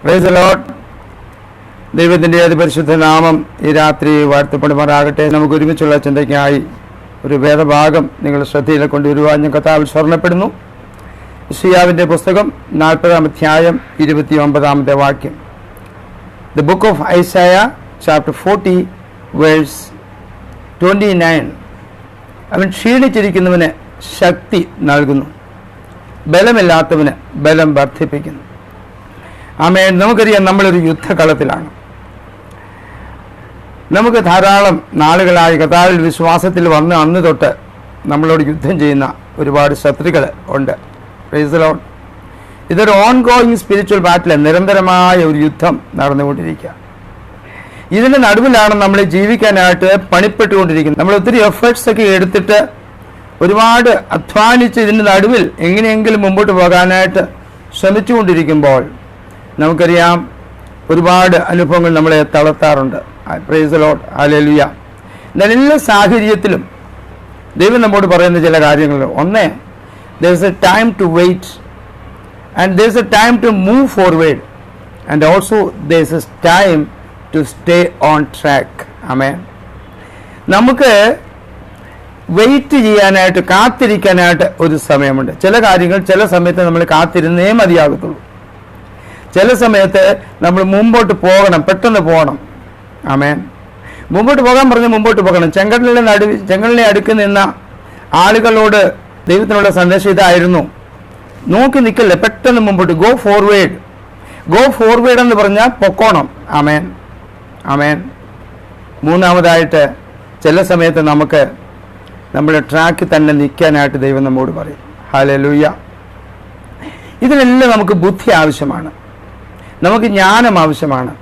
Price the Lord. ദൈവത്തിൻ്റെ അതിപരിശുദ്ധ നാമം ഈ രാത്രി വാഴ്ത്തപ്പെടുമാറാകട്ടെ. നമുക്ക് ഒരുമിച്ചുള്ള ചിന്തയ്ക്കായി ഒരു വേദഭാഗം നിങ്ങൾ ശ്രദ്ധയിൽ കൊണ്ടുവരുവാൻ ഞാൻ കർത്താവിൽ സ്മരണപ്പെടുന്നു. യെശയ്യാവിൻ്റെ പുസ്തകം 40-ാം അധ്യായം 29-ാമത്തെ വാക്യം. The book of Isaiah chapter 40 verse 29. അവൻ ക്ഷീണിച്ചിരിക്കുന്നവന് ശക്തി നൽകുന്നു, ബലമില്ലാത്തവന് ബലം വർദ്ധിപ്പിക്കുന്നു. ആമേൻ. നമുക്കറിയാം, നമ്മളൊരു യുദ്ധകളത്തിലാണ്. നമുക്ക് ധാരാളം നാളുകളായി കർത്താവിൽ വിശ്വാസത്തിൽ വന്ന് അന്ന് തൊട്ട് നമ്മളോട് യുദ്ധം ചെയ്യുന്ന ഒരുപാട് ശത്രുക്കൾ ഉണ്ട്. Price the Lord. ഇതൊരു ഓൺഗോയിങ് സ്പിരിച്വൽ ബാറ്റിൽ, നിരന്തരമായ ഒരു യുദ്ധം നടന്നുകൊണ്ടിരിക്കുക. ഇതിൻ്റെ നടുവിലാണ് നമ്മൾ ജീവിക്കാനായിട്ട് പണിപ്പെട്ടുകൊണ്ടിരിക്കുന്നത്. നമ്മൾ ഒത്തിരി എഫേർട്സ് ഒക്കെ എടുത്തിട്ട് ഒരുപാട് അധ്വാനിച്ച് ഇതിൻ്റെ നടുവിൽ എങ്ങനെയെങ്കിലും മുമ്പോട്ട് പോകാനായിട്ട് ശ്രമിച്ചുകൊണ്ടിരിക്കുമ്പോൾ നമുക്കറിയാം ഒരുപാട് അനുഭവങ്ങൾ നമ്മളെ തളർത്താറുണ്ട്. Praise the Lord. ഹല്ലേലൂയ. എന്നാൽ എല്ലാ സാഹചര്യത്തിലും ദൈവം നമ്മോട് പറയുന്ന ചില കാര്യങ്ങൾ, ഒന്ന്, there is a time to wait and there is a time to move forward and also there is a time to stay on track. ആമേൻ. നമുക്ക് വെയിറ്റ് ചെയ്യാനായിട്ട്, കാത്തിരിക്കാനായിട്ട് ഒരു സമയമുണ്ട്. ചില കാര്യങ്ങൾ ചില സമയത്ത് നമ്മൾ കാത്തിരുന്നേ മതിയാകത്തുള്ളൂ. ചില സമയത്ത് നമ്മൾ മുമ്പോട്ട് പോകണം, പെട്ടെന്ന് പോകണം. ആമേൻ. മുമ്പോട്ട് പോകാൻ പറഞ്ഞ് മുമ്പോട്ട് പോകണം. ചെങ്കടലിനെ അടുക്ക് നിന്ന ആളുകളോട് ദൈവത്തിനുള്ള സന്ദേശം ഇതായിരുന്നു: നോക്കി നിൽക്കല്ലേ, പെട്ടെന്ന് മുമ്പോട്ട്, ഗോ ഫോർവേഡ്. ഗോ ഫോർവേഡ് എന്ന് പറഞ്ഞാൽ പൊക്കോണം. ആമേൻ, ആമേൻ. മൂന്നാമതായിട്ട്, ചില സമയത്ത് നമുക്ക് നമ്മുടെ ട്രാക്കിൽ തന്നെ നിൽക്കാനായിട്ട് ദൈവം നമ്മോട് പറയും. ഹല്ലേലൂയ. ഇതിനെല്ലാം നമുക്ക് ബുദ്ധി ആവശ്യമാണ്, നമുക്ക് ജ്ഞാനം ആവശ്യമാണ്.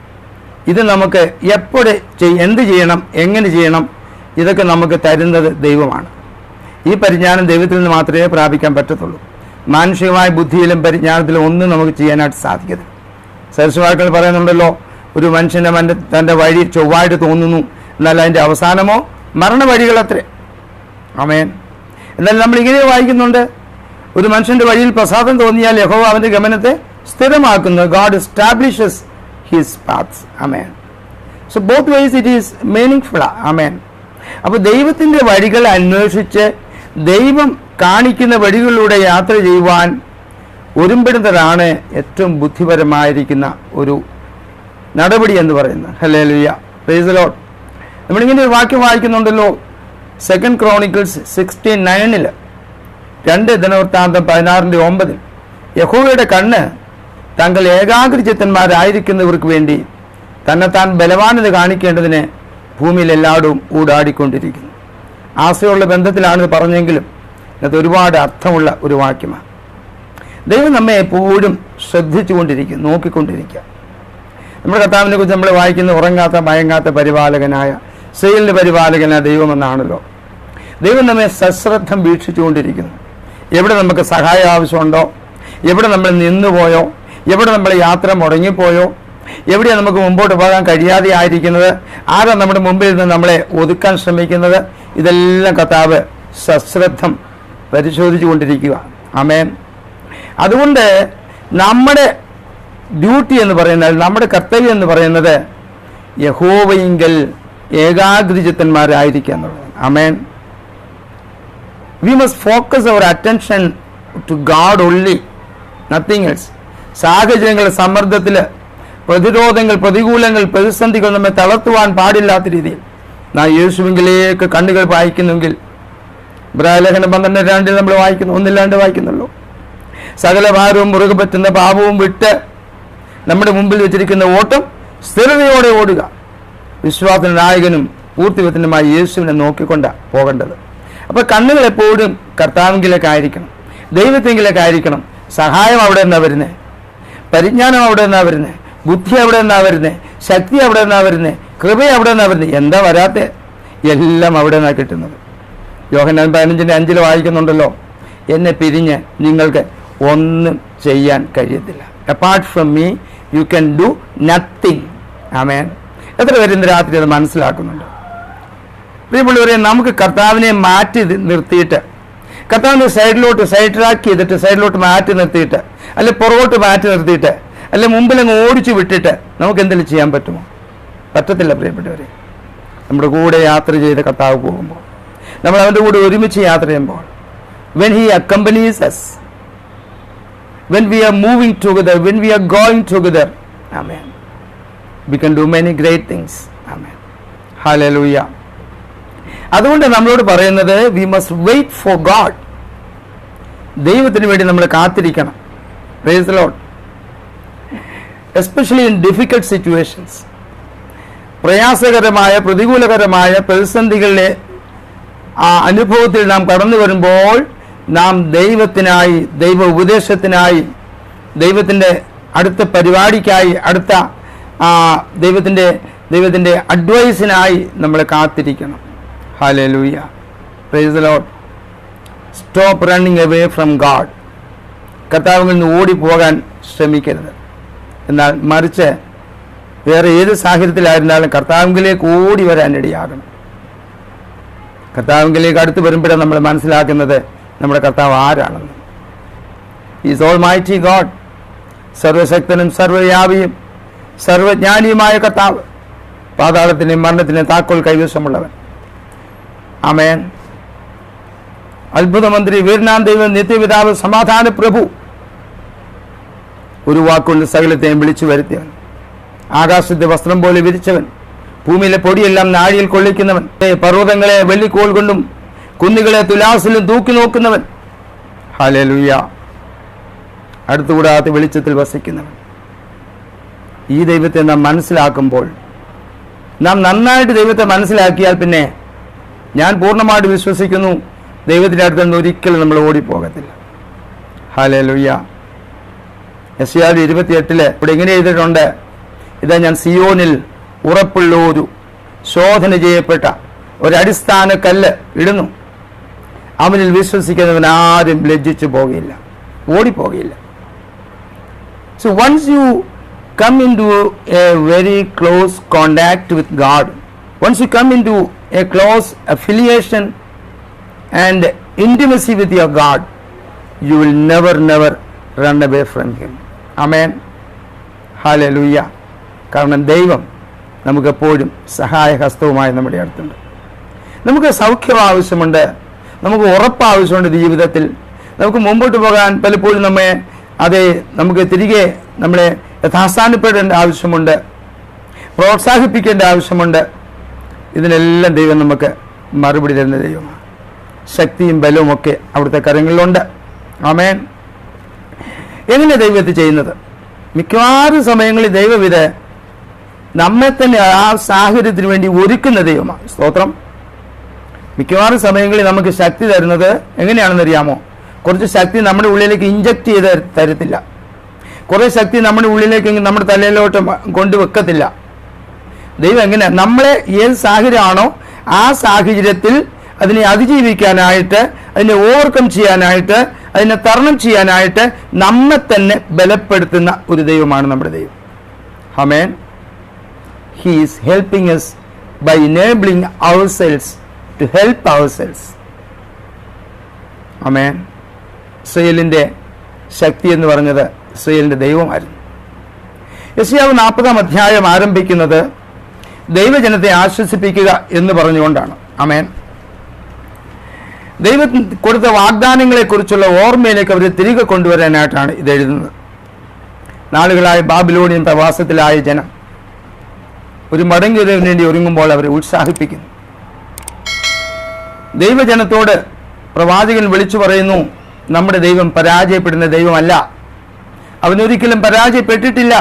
ഇത് നമുക്ക് എപ്പോഴും എന്ത് ചെയ്യണം, എങ്ങനെ ചെയ്യണം, ഇതൊക്കെ നമുക്ക് തരുന്നത് ദൈവമാണ്. ഈ പരിജ്ഞാനം ദൈവത്തിൽ നിന്ന് മാത്രമേ പ്രാപിക്കാൻ പറ്റത്തുള്ളൂ. മാനുഷികമായ ബുദ്ധിയിലും പരിജ്ഞാനത്തിലും ഒന്നും നമുക്ക് ചെയ്യാനായിട്ട് സാധിക്കരുത്. സരസ്വാക്കൾ പറയുന്നുണ്ടല്ലോ, ഒരു മനുഷ്യൻ്റെ തൻ്റെ വഴി ചൊവ്വായിട്ട് തോന്നുന്നു, എന്നാൽ അതിൻ്റെ അവസാനമോ മരണവഴികളത്രേ. ആമേൻ. എന്നാൽ നമ്മളിങ്ങനെ വായിക്കുന്നുണ്ട്, ഒരു മനുഷ്യൻ്റെ വഴിയിൽ പ്രസാദം തോന്നിയാൽ യഹോവ അവൻ്റെ ഗമനത്തെ സ്ഥിരമാക്കുന്നു. God establishes his paths. Amen. So both ways it is meaningful. Amen. അപ്പോൾ ദൈവത്തിൻ്റെ വഴികൾ അന്വേഷിച്ച് ദൈവം കാണിക്കുന്ന വഴികളിലൂടെ യാത്ര ചെയ്യുവാൻ ഒരുമ്പെടുന്നതാണ് ഏറ്റവും ബുദ്ധിപരമായിരിക്കുന്ന ഒരു നടപടി എന്ന് പറയുന്നത്. ഹല്ലേലൂയ. Price the Lord. നമ്മളിങ്ങനെ ഒരു വാക്യം വായിക്കുന്നുണ്ടല്ലോ, 2 Chronicles 16:9, 2 ദിനവൃത്താന്തം 16:9. യഹോവയുടെ കണ്ണ് താങ്കൾ ഏകാഗ്രചിത്തന്മാരായിരിക്കുന്നവർക്ക് വേണ്ടി തന്നെത്താൻ ബലവാനത കാണിക്കേണ്ടതിന് ഭൂമിയിൽ എല്ലായിടവും ഊടാടിക്കൊണ്ടിരിക്കുന്നു. ആശയുള്ള ബന്ധത്തിലാണിത് പറഞ്ഞെങ്കിലും അത് ഒരുപാട് അർത്ഥമുള്ള ഒരു വാക്യമാണ്. ദൈവം നമ്മെ എപ്പോഴും ശ്രദ്ധിച്ചുകൊണ്ടിരിക്കും, നോക്കിക്കൊണ്ടിരിക്കുക. നമ്മുടെ കർത്താവിനെ കുറിച്ച് നമ്മൾ വായിക്കുന്ന ഉറങ്ങാത്ത മയങ്ങാത്ത പരിപാലകനായ, സെയിലിൻ്റെ പരിപാലകനായ ദൈവമെന്നാണല്ലോ. ദൈവം നമ്മെ സശ്രദ്ധം വീക്ഷിച്ചുകൊണ്ടിരിക്കുന്നു. എവിടെ നമുക്ക് സഹായം ആവശ്യമുണ്ടോ, എവിടെ നമ്മൾ നിന്നുപോയോ, എവിടെ നമ്മൾ യാത്ര മുടങ്ങിപ്പോയോ, എവിടെയാണ് നമുക്ക് മുമ്പോട്ട് പോകാൻ കഴിയാതെ ആയിരിക്കുന്നത്, ആരാ നമ്മുടെ മുമ്പിൽ നിന്ന് നമ്മളെ ഒതുക്കാൻ ശ്രമിക്കുന്നത്, ഇതെല്ലാം കർത്താവ് സശ്രദ്ധം പരിശോധിച്ചു കൊണ്ടിരിക്കുക. ആമേൻ. അതുകൊണ്ട് നമ്മുടെ ഡ്യൂട്ടി എന്ന് പറയുന്നത്, നമ്മുടെ കർത്തവ്യം എന്ന് പറയുന്നത് യഹോവയിങ്കൽ ഏകാഗ്രചിത്തന്മാരായിരിക്കുക എന്നുള്ളത്. ആമേൻ. We must focus our attention to God only, nothing else. സാഹചര്യങ്ങൾ, സമ്മർദ്ദത്തിൽ, പ്രതിരോധങ്ങൾ, പ്രതികൂലങ്ങൾ, പ്രതിസന്ധികൾ നമ്മെ തളർത്തുവാൻ പാടില്ലാത്ത രീതിയിൽ നാം യേശുവിങ്കിലേക്ക് കണ്ണുകൾ വായിക്കുന്നെങ്കിൽ, ഇബ്രാഹിം 12:2 നമ്മൾ വായിക്കുന്നു, ഒന്നില്ലാണ്ട് വായിക്കുന്നുള്ളൂ. സകല ഭാരവും മുറുകെ പറ്റുന്ന പാപവും വിട്ട് നമ്മുടെ മുമ്പിൽ വെച്ചിരിക്കുന്ന ഓട്ടം സ്ഥിരതയോടെ ഓടുക. വിശ്വാസത്തിന്റെ നായകനും പൂർത്തിവത്തിനുമായി യേശുവിനെ നോക്കിക്കൊണ്ടാണ് പോകേണ്ടത്. അപ്പോൾ കണ്ണുകൾ എപ്പോഴും കർത്താവിങ്കിലേക്കായിരിക്കണം, ദൈവത്തെങ്കിലേക്കായിരിക്കണം. സഹായം അവിടെ നിന്നാണ് വരുന്നത്, പരിജ്ഞാനം അവിടെ നിന്നാണ് വരുന്നത്, ബുദ്ധി അവിടെ നിന്നാണ് വരുന്നത്, ശക്തി അവിടെ നിന്നാണ് വരുന്നത്, കൃപ അവിടെ നിന്നാണ് വരുന്നത്. എന്താ വരാത്തെ? എല്ലാം അവിടെ നിന്നാണ് കിട്ടുന്നത്. യോഹന്നാൻ 15:5 വായിക്കുന്നുണ്ടല്ലോ, എന്നെ പിരിഞ്ഞ് നിങ്ങൾക്ക് ഒന്നും ചെയ്യാൻ കഴിയത്തില്ല. Apart from me you can do nothing. Amen. എത്ര പേര് ഇന്ന് രാത്രി അത് മനസ്സിലാക്കുന്നുണ്ട്? പ്രിയമുള്ളവരെ, നമുക്ക് കർത്താവിനെ മാറ്റി നിർത്തിയിട്ട്, കർത്താവിനെ സൈഡ് ട്രാക്ക് ചെയ്തിട്ട് സൈഡിലോട്ട് മാറ്റി നിർത്തിയിട്ട്, അല്ലെ പുറകോട്ട് മാറ്റി നിർത്തിയിട്ട് അല്ലെ മുമ്പിലങ്ങ് ഓടിച്ചു വിട്ടിട്ട് നമുക്ക് എന്തെങ്കിലും ചെയ്യാൻ പറ്റുമോ? പറ്റത്തില്ല പ്രിയപ്പെട്ടവരെ. നമ്മുടെ കൂടെ യാത്ര ചെയ്ത് കർത്താവ് പോകുമ്പോൾ, നമ്മൾ അവൻ്റെ കൂടെ ഒരുമിച്ച് യാത്ര ചെയ്യുമ്പോൾ, when he accompanies us, when we are moving together, when we are going together, amen, we can do many great things. Amen. Hallelujah. അതുകൊണ്ട് നമ്മളോട് പറയുന്നത് we must wait for God. ദൈവത്തിന് വേണ്ടി നമ്മൾ കാത്തിരിക്കണം. Praise the Lord. Especially in difficult situations. പ്രയാസകരമായ പ്രതികൂലകരമായ പ്രതിസന്ധികളിലെ ആ അനുഭവത്തിൽ നാം കടന്നു വരുമ്പോൾ നാം ദൈവത്തിനായി, ദൈവ ഉപദേശത്തിനായി, ദൈവത്തിൻ്റെ അടുത്ത പരിപാടിക്കായി, അടുത്ത ദൈവത്തിൻ്റെ അഡ്വൈസിനായി നമ്മൾ കാത്തിരിക്കണം. Hallelujah. Price the Lord. Stop running away from God. കർത്താവിൽ നിന്ന് ഓടിപ്പോകാൻ ശ്രമിക്കരുത്. എന്നാൽ മറിച്ച് വേറെ ഏത് സാഹചര്യത്തിലായിരുന്നാലും കർത്താവിലേക്ക് ഓടി വരാനിടയാകണം. കർത്താവിലേക്ക് അടുത്ത് വരുമ്പോഴാണ് നമ്മൾ മനസ്സിലാക്കുന്നത് നമ്മുടെ കർത്താവ് ആരാണെന്ന്. Is almighty God. സർവശക്തനും സർവ്വവ്യാപിയും സർവജ്ഞാനിയുമായ കർത്താവ്, പാതാളത്തിനെയും മരണത്തിനെയും താക്കോൽ കൈവശമുള്ളവൻ. ആമേൻ. അത്ഭുതമന്ത്രി, വീരനാം ദൈവം, നിത്യപിതാവ്, സമാധാന പ്രഭു, ഒരു വാക്കുകൊണ്ട് സകലത്തെയും വിളിച്ചു വരുത്തിയവൻ, ആകാശത്തെ വസ്ത്രം പോലെ വിരിച്ചവൻ, ഭൂമിയിലെ പൊടിയെല്ലാം നാഴിയിൽ കൊള്ളിക്കുന്നവൻ, പർവ്വതങ്ങളെ വെള്ളിക്കോൽ കൊണ്ടും കുന്നുകളെ തുലാസിലും തൂക്കി നോക്കുന്നവൻ. ഹല്ലേലൂയ. അടുത്തുകൂടാത്ത വെളിച്ചത്തിൽ വസിക്കുന്നവൻ. ഈ ദൈവത്തെ നാം മനസ്സിലാക്കുമ്പോൾ, നാം നന്നായിട്ട് ദൈവത്തെ മനസ്സിലാക്കിയാൽ പിന്നെ ഞാൻ പൂർണ്ണമായിട്ട് വിശ്വസിക്കുന്നു, ദൈവത്തിൻ്റെ അടുത്ത് നിന്ന് ഒരിക്കലും നമ്മൾ ഓടിപ്പോകത്തില്ല. ഹല്ലേലൂയ. യെശയ്യാവ് 28 ഇവിടെ ഇങ്ങനെ എഴുതിയിട്ടുണ്ട്, ഇതാ ഞാൻ സിയോനിൽ ഉറപ്പുള്ള ഒരു ശോധന ചെയ്യപ്പെട്ട ഒരടിസ്ഥാന കല്ല് ഇടുന്നു, അവനിൽ വിശ്വസിക്കുന്നവൻ ആരും ലജ്ജിച്ചു പോകില്ല, ഓടിപ്പോകില്ല. So once you come into a very close contact with God, once you come into a close affiliation and intimacy with your God, you will never run away from him. Amen. Hallelujah. കാരണം ദൈവം നമുക്കെപ്പോഴും സഹായഹസ്തവുമായി നമ്മുടെ അടുത്തുണ്ട്. നമുക്ക് സൗഖ്യം ആവശ്യമുണ്ട്, നമുക്ക് ഉറപ്പ് ആവശ്യമുണ്ട് ജീവിതത്തിൽ. നമുക്ക് മുമ്പോട്ട് പോകാൻ പലപ്പോഴും നമുക്ക് തിരികെ നമ്മളെ യഥാസ്ഥാനപ്പെടേണ്ട ആവശ്യമുണ്ട്, പ്രോത്സാഹിപ്പിക്കേണ്ട ആവശ്യമുണ്ട്. ഇതിനെല്ലാം ദൈവം നമുക്ക് മറുപടി തരുന്ന ദൈവമാണ്. ശക്തിയും ബലവും ഒക്കെ അവിടുത്തെ കരങ്ങളിലുണ്ട്. ആമേൻ. എങ്ങനെ ദൈവത്തെ ചെയ്യുന്നത്? മിക്കവാറും സമയങ്ങളിൽ ദൈവം ഇത് നമ്മെ തന്നെ ആ സാഹചര്യത്തിന് വേണ്ടി ഒരുക്കുന്ന ദൈവമാണ്. സ്തോത്രം. മിക്കവാറും സമയങ്ങളിൽ നമുക്ക് ശക്തി തരുന്നത് എങ്ങനെയാണെന്ന് അറിയാമോ? കുറച്ച് ശക്തി നമ്മുടെ ഉള്ളിലേക്ക് ഇഞ്ചക്ട് ചെയ്ത് തരത്തില്ല. കുറേ ശക്തി നമ്മുടെ ഉള്ളിലേക്ക് നമ്മുടെ തലയിലോട്ട് കൊണ്ടുവെക്കത്തില്ല. ദൈവം എങ്ങനെ നമ്മളെ ഏത് സാഹചര്യമാണോ ആ സാഹചര്യത്തിൽ അതിനെ അതിജീവിക്കാനായിട്ട്, അതിനെ ഓവർകം ചെയ്യാനായിട്ട്, അതിനെ തരണം ചെയ്യാനായിട്ട് നമ്മെ തന്നെ ബലപ്പെടുത്തുന്ന ഒരു ദൈവമാണ് നമ്മുടെ ദൈവം. ആമേൻ. He is helping us by enabling ourselves to help ourselves. ആമേൻ. ഇസ്രായേലിൻ്റെ ശക്തി എന്ന് പറഞ്ഞത് ഇസ്രായേലിൻ്റെ ദൈവമായിരുന്നു. യെശയ്യാവ് 40 അധ്യായം ആരംഭിക്കുന്നത് ദൈവജനത്തെ ആശ്വസിപ്പിക്കുക എന്ന് പറഞ്ഞുകൊണ്ടാണ്. ആമേൻ. ദൈവം കൊടുത്ത വാഗ്ദാനങ്ങളെക്കുറിച്ചുള്ള ഓർമ്മയിലേക്ക് അവരെ തിരികെ കൊണ്ടുവരാനായിട്ടാണ് ഇത് എഴുതുന്നത്. നാളുകളായ ബാബിലോണിയൻ പ്രവാസത്തിലായ ജനം ഒരു മടങ്ങിയതിനു വേണ്ടി ഒരുങ്ങുമ്പോൾ അവരെ ഉത്സാഹിപ്പിക്കുന്നു. ദൈവജനത്തോട് പ്രവാചകൻ വിളിച്ചു പറയുന്നു, നമ്മുടെ ദൈവം പരാജയപ്പെടുന്ന ദൈവമല്ല, അവനൊരിക്കലും പരാജയപ്പെട്ടിട്ടില്ല.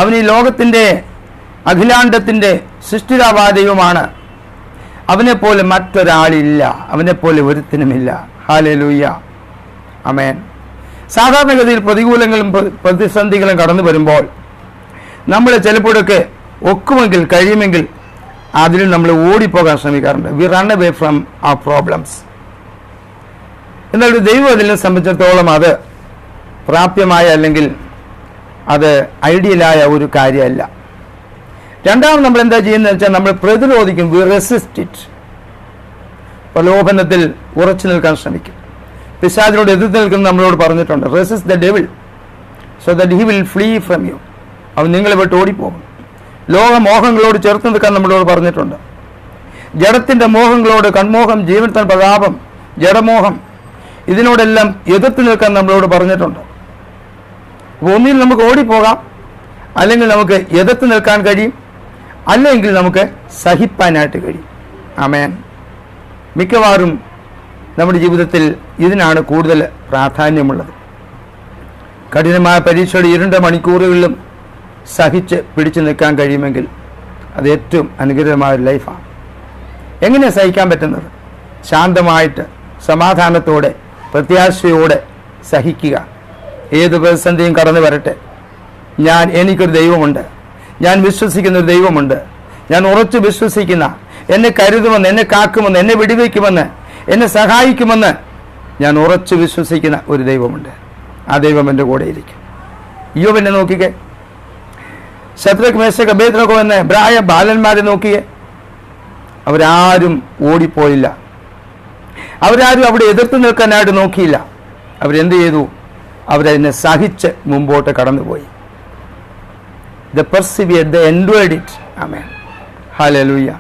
അവൻ ഈ ലോകത്തിൻ്റെ അഖിലാണ്ടത്തിൻ്റെ സൃഷ്ടിതാവായ ദൈവമാണ്. അവനെപ്പോലെ മറ്റൊരാളില്ല, അവനെപ്പോലെ ഒരുത്തിനുമില്ല. ഹല്ലേലൂയ. ആമേൻ. സാധാരണഗതിയിൽ പ്രതികൂലങ്ങളും പ്രതിസന്ധികളും കടന്നു വരുമ്പോൾ നമ്മൾ ചിലപ്പോഴൊക്കെ ഒക്കുമെങ്കിൽ കഴിയുമെങ്കിൽ അതിൽ നമ്മൾ ഓടിപ്പോകാൻ ശ്രമിക്കാറുണ്ട്. വി റൺ അവേ ഫ്രം ആ പ്രോബ്ലംസ്. എന്നാൽ ഒരു ദൈവം അതിനെ സംബന്ധിച്ചിടത്തോളം അത് പ്രാപ്യമായ അല്ലെങ്കിൽ അത് ഐഡിയലായ ഒരു കാര്യമല്ല. രണ്ടാമത് നമ്മൾ എന്താ ചെയ്യുന്നത് വെച്ചാൽ നമ്മൾ പ്രതിരോധിക്കും. V resist it. പ്രലോഭനത്തിൽ ഉറച്ചു നിൽക്കാൻ ശ്രമിക്കും. പിശാചിനോട് എതിർത്ത് നിൽക്കുന്ന നമ്മളോട് പറഞ്ഞിട്ടുണ്ട്, resist the devil so that he will flee from you. അവൻ നിങ്ങളെ വിട്ട് ഓടിപ്പോകും. ലോകമോഹങ്ങളോട് ചേർത്ത് നിൽക്കാൻ നമ്മളോട് പറഞ്ഞിട്ടുണ്ട്. ജഡത്തിൻ്റെ മോഹങ്ങളോട്, കൺമോഹം, ജീവനത്തിൻ പ്രതാപം, ജഡമോഹം, ഇതിനോടെല്ലാം എതിർത്ത് നിൽക്കാൻ നമ്മളോട് പറഞ്ഞിട്ടുണ്ട്. അപ്പോൾ ഒന്നിൽ നമുക്ക് ഓടിപ്പോകാം, അല്ലെങ്കിൽ നമുക്ക് എതിർത്ത് നിൽക്കാൻ കഴിയും, അല്ലെങ്കിൽ നമുക്ക് സഹിപ്പാനായിട്ട് കഴിയും. ആമേൻ. മിക്കവാറും നമ്മുടെ ജീവിതത്തിൽ ഇതിനാണ് കൂടുതൽ പ്രാധാന്യമുള്ളത്. കഠിനമായ പരീക്ഷയുടെ 2 മണിക്കൂറുകളിലും സഹിച്ച് പിടിച്ചു നിൽക്കാൻ കഴിയുമെങ്കിൽ അത് ഏറ്റവും അനുഗ്രഹമായ ഒരു ലൈഫാണ്. എങ്ങനെയാണ് സഹിക്കാൻ പറ്റുന്നത്? ശാന്തമായിട്ട്, സമാധാനത്തോടെ, പ്രത്യാശയോടെ സഹിക്കുക. ഏത് പ്രതിസന്ധിയും കടന്നു വരട്ടെ, എനിക്കൊരു ദൈവമുണ്ട്, ഞാൻ വിശ്വസിക്കുന്നൊരു ദൈവമുണ്ട്, ഞാൻ ഉറച്ചു വിശ്വസിക്കുന്ന, എന്നെ കരുതുമെന്ന്, എന്നെ കാക്കുമെന്ന്, എന്നെ വിടിവെക്കുമെന്ന്, എന്നെ സഹായിക്കുമെന്ന് ഞാൻ ഉറച്ചു വിശ്വസിക്കുന്ന ഒരു ദൈവമുണ്ട്. ആ ദൈവം എൻ്റെ കൂടെ ഇരിക്കും. യോബിനെ നോക്കിക്കേ, ശദ്രക്, മേശക്, അബേദ്നെഗോ എന്ന എബ്രായ ബാലന്മാരെ നോക്കിയേ. അവരാരും ഓടിപ്പോയില്ല, അവരാരും അവിടെ എതിർത്ത് നിൽക്കാനായിട്ട് നോക്കിയില്ല. അവരെന്ത് ചെയ്തു? അവരതിനെ സഹിച്ച് മുമ്പോട്ട് കടന്നുപോയി. They persevered, they endured it. Amen. Hallelujah.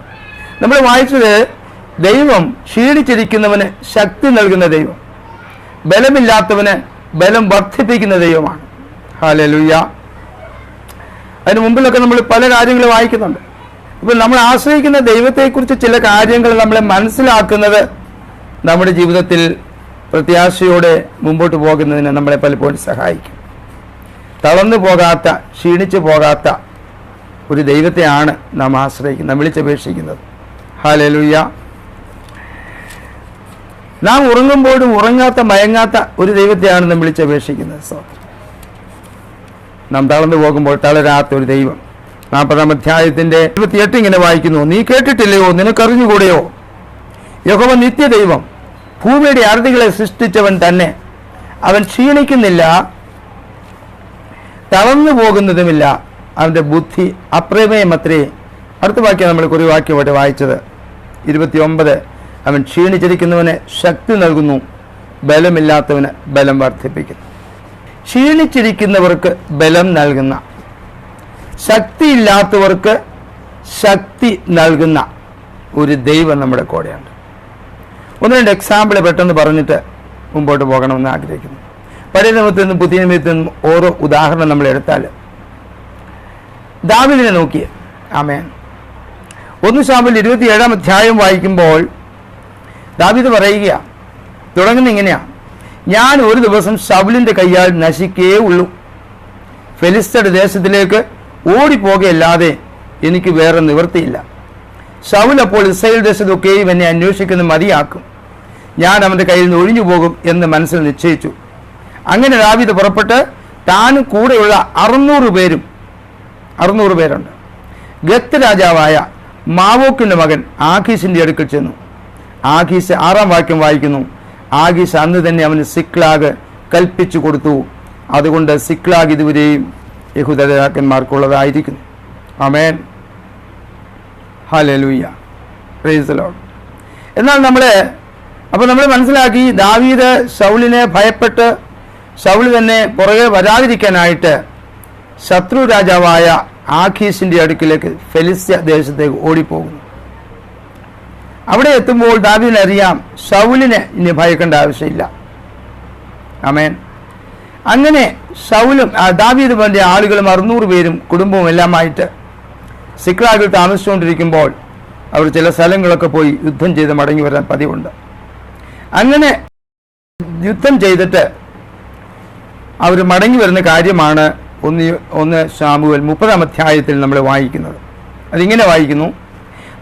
നമ്മൾ വായിച്ചത് ദൈവം ക്ഷീണിച്ചിരിക്കുന്നവന് ശക്തി നൽകുന്ന ദൈവം, ബലമില്ലാത്തവന് ബലം വർദ്ധിപ്പിക്കുന്ന ദൈവമാണ്. ഹല്ലേലൂയ. അതിന് മുമ്പിലൊക്കെ നമ്മൾ പല കാര്യങ്ങൾ വായിക്കുന്നുണ്ട്. ഇപ്പോൾ നമ്മൾ ആശ്രയിക്കുന്ന ദൈവത്തെക്കുറിച്ച് ചില കാര്യങ്ങൾ നമ്മളെ മനസ്സിലാക്കുന്നത് നമ്മുടെ ജീവിതത്തിൽ പ്രത്യാശയോടെ മുമ്പോട്ട് പോകുന്നതിന് നമ്മളെ പലപ്പോഴും സഹായിക്കും. തളർന്നു പോകാത്ത, ക്ഷീണിച്ചു പോകാത്ത ഒരു ദൈവത്തെയാണ് നാം ആശ്രയിക്കുന്നത്, വിളിച്ചപേക്ഷിക്കുന്നത്. ഹല്ലേലൂയ. നാം ഉറങ്ങുമ്പോഴും ഉറങ്ങാത്ത, മയങ്ങാത്ത ഒരു ദൈവത്തെയാണ് നാം വിളിച്ചപേക്ഷിക്കുന്നത്. നാം തളർന്നു പോകുമ്പോൾ തളരാത്ത ഒരു ദൈവം. 40-ാം അധ്യായത്തിന്റെ 28 ഇങ്ങനെ വായിക്കുന്നു: നീ കേട്ടിട്ടില്ലയോ, നിനക്കറിഞ്ഞുകൂടെയോ, യഹോവ നിത്യദൈവം, ഭൂമിയുടെ അറുതികളെ സൃഷ്ടിച്ചവൻ തന്നെ. അവൻ ക്ഷീണിക്കുന്നില്ല, തളർന്നു പോകുന്നതുമില്ല, അവന്റെ ബുദ്ധി അപ്രമേയമത്രേ. അടുത്ത വാക്യം നമ്മൾ ഒരു വാക്യമായിട്ട് വായിച്ചത് 29. അവൻ ക്ഷീണിച്ചിരിക്കുന്നവന് ശക്തി നൽകുന്നു, ബലമില്ലാത്തവന് ബലം വർദ്ധിപ്പിക്കുന്നു. ക്ഷീണിച്ചിരിക്കുന്നവർക്ക് ബലം നൽകുന്ന, ശക്തിയില്ലാത്തവർക്ക് ശക്തി നൽകുന്ന ഒരു ദൈവം നമ്മുടെ കൂടെയുണ്ട്. 1-2 എക്സാമ്പിൾ പെട്ടെന്ന് പറഞ്ഞിട്ട് മുമ്പോട്ട് പോകണമെന്ന് ആഗ്രഹിക്കുന്നു. പഴയ നിയമത്തിൽ നിന്നും പുതിയ നിയമത്തിൽ നിന്നും ഓരോ ഉദാഹരണം നമ്മൾ എടുത്താൽ, ദാവീദിനെ നോക്കിയേ. ആമേൻ. 1 ശമൂവേൽ 27-ാം അധ്യായം വായിക്കുമ്പോൾ ദാവീദ് പറയുക, തുടങ്ങുന്ന ഇങ്ങനെയാ: ഞാൻ ഒരു ദിവസം ശൗലിന്റെ കയ്യാൽ നശിക്കേ ഉള്ളൂ, ഫെലിസ്ത്യരുടെ ദേശത്തിലേക്ക് ഓടിപ്പോകയല്ലാതെ എനിക്ക് വേറെ നിവൃത്തിയില്ല. ശൗൽ അപ്പോൾ ഇസ്രായേൽ ദേശത്തൊക്കെയും എന്നെ അന്വേഷിക്കുന്ന മതിയാക്കും, ഞാൻ അവന്റെ കയ്യിൽ നിന്ന് ഒഴിഞ്ഞു പോകും എന്ന് മനസ്സിൽ നിശ്ചയിച്ചു. അങ്ങനെ ദാവീദ് പുറപ്പെട്ട് താനും കൂടെയുള്ള 600 പേരുണ്ട് ഗത്ത് രാജാവായ മാവോക്കിന്റെ മകൻ ആഖീസിന്റെ അടുക്കൽ ചെന്നു. ആഖീസ് 6-ാം വാക്യം വായിക്കുന്നു: ആഖീസ് അന്ന് തന്നെ അവന് സിക്ലാഗ് കൽപ്പിച്ചു കൊടുത്തു. അതുകൊണ്ട് സിക്ലാഗ് ഇതുവരെയും യഹൂദ രാജാക്കന്മാർക്കുള്ളതായിരിക്കുന്നു. ആമേൻ. ഹല്ലേലൂയ. Price the Lord. എന്നാൽ നമ്മൾ മനസ്സിലാക്കി, ദാവീദ് ശൗലിനെ ഭയപ്പെട്ട് ശൗൽ തന്നെ പുറകെ വരാതിരിക്കാനായിട്ട് ശത്രു രാജാവായ ആഖീസിന്റെ അടുക്കിലേക്ക്, ഫെലിസ്ത്യ ദേശത്തേക്ക് ഓടിപ്പോകുന്നു. അവിടെ എത്തുമ്പോൾ ദാവീദിന് അറിയാം, ശൗലിനെ ഇനി ഭയക്കേണ്ട ആവശ്യമില്ല. ആമേൻ. അങ്ങനെ ശൗലും ദാവീദ് തന്റെ ആളുകളും 600 പേരും കുടുംബവും എല്ലാമായിട്ട് സിക്ലാഗിൽ താമസിച്ചുകൊണ്ടിരിക്കുമ്പോൾ അവർ ചില സ്ഥലങ്ങളൊക്കെ പോയി യുദ്ധം ചെയ്ത് മടങ്ങി വരാൻ പതിവുണ്ട്. അങ്ങനെ യുദ്ധം ചെയ്തിട്ട് അവർ മടങ്ങി വരുന്ന കാര്യമാണ് 1 ശമൂവേൽ 30-ാം അധ്യായത്തിൽ നമ്മൾ വായിക്കുന്നത്. അതിങ്ങനെ വായിക്കുന്നു: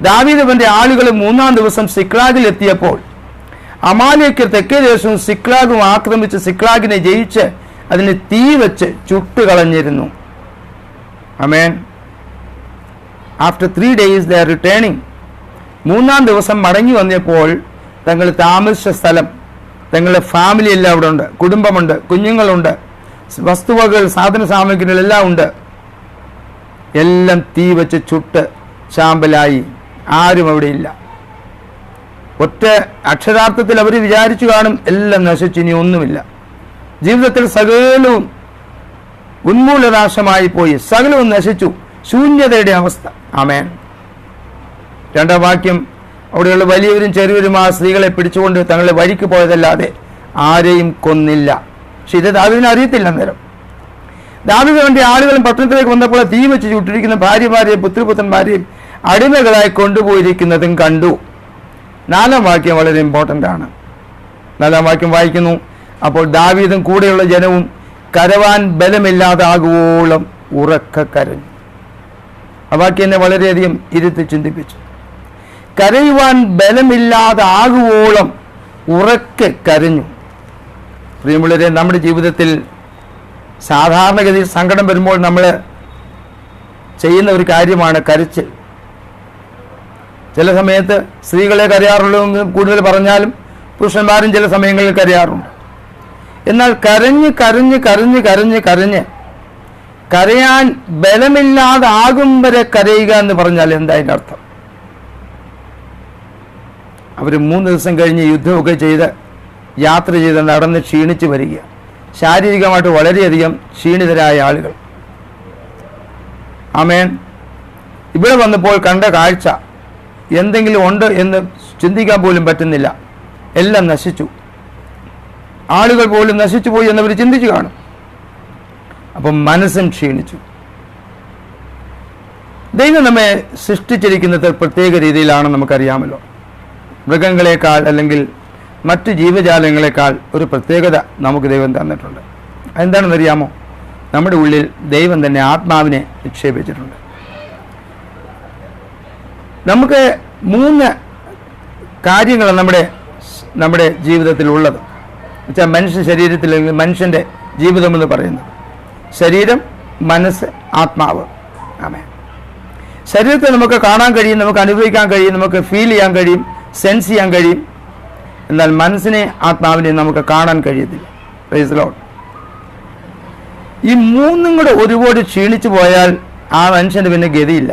ദാവീദ് തന്റെ ആളുകൾ 3-ാം ദിവസം സിക്ലാഗിൽ എത്തിയപ്പോൾ അമാലേക്യർ തെക്കേ ദേശവും സിക്ലാഗും ആക്രമിച്ച് സിക്ലാഗിനെ ജയിച്ച് അതിന് തീ വെച്ച് ചുട്ടുകളഞ്ഞിരുന്നു. Amen. After 3 days they are returning. 3-ാം ദിവസം മടങ്ങി വന്നപ്പോൾ തങ്ങൾ താമസിച്ച സ്ഥലം, തങ്ങളുടെ ഫാമിലി എല്ലാം അവിടെ ഉണ്ട്, കുടുംബമുണ്ട്, കുഞ്ഞുങ്ങളുണ്ട്, വസ്തുവകൾ, സാധന സാമഗ്രികളെല്ലാം ഉണ്ട്. എല്ലാം തീ വെച്ച് ചുട്ട് ചാമ്പലായി. ആരും അവിടെ ഇല്ല. ഒറ്റ അക്ഷരാർത്ഥത്തിൽ അവർ വിചാരിച്ചു കാണും, എല്ലാം നശിച്ചു, ഇനി ഒന്നുമില്ല. ജീവിതത്തിൽ സകലവും ഉന്മൂലനാശമായി പോയി, സകലവും നശിച്ചു, ശൂന്യതയുടെ അവസ്ഥ. ആമേൻ. രണ്ടാം വാക്യം, അവിടെയുള്ള വലിയവരും ചെറിയവരും ആ സ്ത്രീകളെ പിടിച്ചുകൊണ്ട് തങ്ങളുടെ വഴിക്ക് പോയതല്ലാതെ ആരെയും കൊന്നില്ല. പക്ഷെ ഇത് ദാവീദിന് അറിയത്തില്ല. അന്നേരം ദാവീദ് വേണ്ടി ആളുകളും പട്ടണത്തിലേക്ക് വന്നപ്പോൾ തീ വെച്ച് ചുട്ടിരിക്കുന്ന ഭാര്യമാരെയും പുത്രപുത്രന്മാരെയും അടിമകളായി കൊണ്ടുപോയിരിക്കുന്നതും കണ്ടു. 4-ാം വാക്യം വളരെ ഇമ്പോർട്ടൻ്റ് ആണ്. 4-ാം വാക്യം വായിക്കുന്നു, അപ്പോൾ ദാവീദും കൂടെയുള്ള ജനവും കരവാൻ ബലമില്ലാതാകുവോളം ഉറക്ക കരഞ്ഞു. ആ വാക്യം എന്നെ വളരെയധികം ഇരുത്തി ചിന്തിപ്പിച്ചു. കരയുവാൻ ബലമില്ലാതാകുവോളം ഉറക്കെ കരഞ്ഞു. പ്രിയമുള്ളവരെ, നമ്മുടെ ജീവിതത്തിൽ സാധാരണഗതിയിൽ സങ്കടം വരുമ്പോൾ നമ്മൾ ചെയ്യുന്ന ഒരു കാര്യമാണ് കരച്ചിൽ. ചില സമയത്ത് സ്ത്രീകളെ കരയാറുള്ളൂ കൂടുതൽ പറഞ്ഞാലും പുരുഷന്മാരും ചില സമയങ്ങളിൽ കരയാറുണ്ട്. എന്നാൽ കരഞ്ഞ് കരഞ്ഞ് കരഞ്ഞ് കരഞ്ഞ് കരഞ്ഞ് കരയാൻ ബലമില്ലാതാകും വരെ കരയുക എന്ന് പറഞ്ഞാൽ എന്താ അതിൻ്റെ അർത്ഥം? അവർ 3 ദിവസം കഴിഞ്ഞ് യുദ്ധമൊക്കെ ചെയ്ത് യാത്ര ചെയ്ത് നടന്ന് ക്ഷീണിച്ച് വരിക, ശാരീരികമായിട്ട് വളരെയധികം ക്ഷീണിതരായ ആളുകൾ. ആമേൻ. ഇവിടെ വന്നപ്പോൾ കണ്ട കാഴ്ച എന്തെങ്കിലും ഉണ്ട് എന്ന് ചിന്തിക്കാൻ പോലും പറ്റുന്നില്ല. എല്ലാം നശിച്ചു, ആളുകൾ പോലും നശിച്ചു പോയി എന്നവർ ചിന്തിച്ചു കാണും. അപ്പം മനസ്സും ക്ഷീണിച്ചു. ദൈവം നമ്മെ സൃഷ്ടിച്ചിരിക്കുന്നത് പ്രത്യേക രീതിയിലാണ്, നമുക്കറിയാമല്ലോ. മൃഗങ്ങളെക്കാൾ അല്ലെങ്കിൽ മറ്റ് ജീവജാലങ്ങളെക്കാൾ ഒരു പ്രത്യേകത നമുക്ക് ദൈവം തന്നിട്ടുണ്ട്. അതെന്താണെന്നറിയാമോ? നമ്മുടെ ഉള്ളിൽ ദൈവം തന്നെ ആത്മാവിനെ നിക്ഷേപിച്ചിട്ടുണ്ട്. നമുക്ക് 3 കാര്യങ്ങളാണ് നമ്മുടെ ജീവിതത്തിലുള്ളത്. വെച്ചാൽ മനുഷ്യ ശരീരത്തിൽ, മനുഷ്യൻ്റെ ജീവിതമെന്ന് പറയുന്നത് ശരീരം, മനസ്സ്, ആത്മാവ്. ആമേൻ. ശരീരത്തെ നമുക്ക് കാണാൻ കഴിയും, നമുക്ക് അനുഭവിക്കാൻ കഴിയും, നമുക്ക് ഫീൽ ചെയ്യാൻ കഴിയും, സെൻസ് ചെയ്യാൻ കഴിയും. എന്നാൽ മനസ്സിനെ, ആത്മാവിനെ നമുക്ക് കാണാൻ കഴിയത്തില്ല. Price the Lord. ഈ 3 കൂടെ ഒരുപാട് ക്ഷീണിച്ചു പോയാൽ ആ മനുഷ്യന് പിന്നെ ഗതിയില്ല.